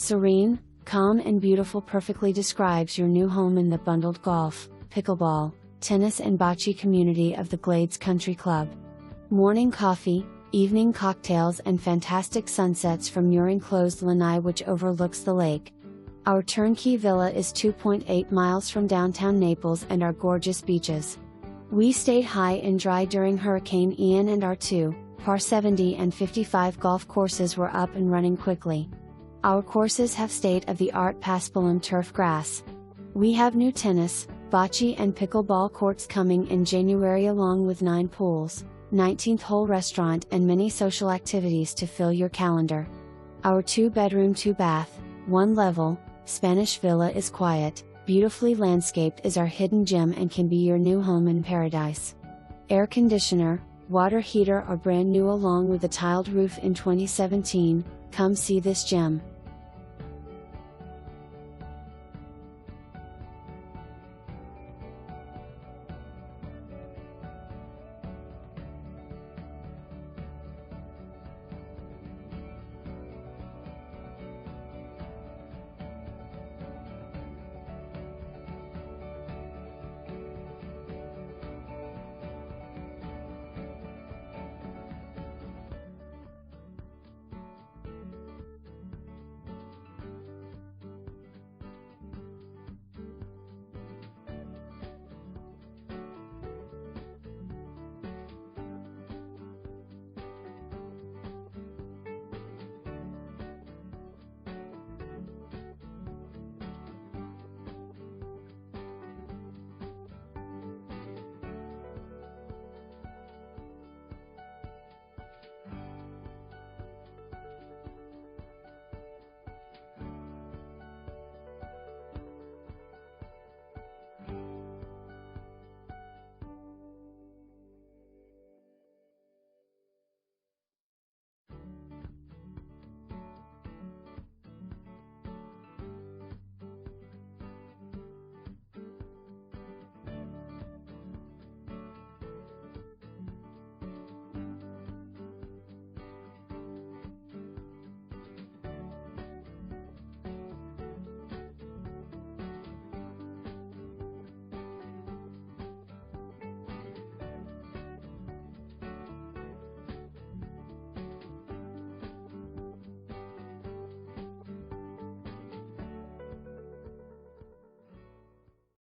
Serene, calm and beautiful perfectly describes your new home in the bundled golf, pickleball, tennis and bocce community of the Glades Country Club. Morning coffee, evening cocktails and fantastic sunsets from your enclosed Lanai which overlooks the lake. Our turnkey villa is 2.8 miles from downtown Naples and our gorgeous beaches. We stayed high and dry during Hurricane Ian and our two, par 70 and 55 golf courses were up and running quickly. Our courses have state-of-the-art paspalum turf grass. We have new tennis, bocce and pickleball courts coming in January along with 9 pools, 19th hole restaurant and many social activities to fill your calendar. Our 2-bedroom 2-bath, 1-level, Spanish villa is quiet, beautifully landscaped is our hidden gem and can be your new home in paradise. Air conditioner, water heater are brand new along with a tiled roof in 2017, come see this gem.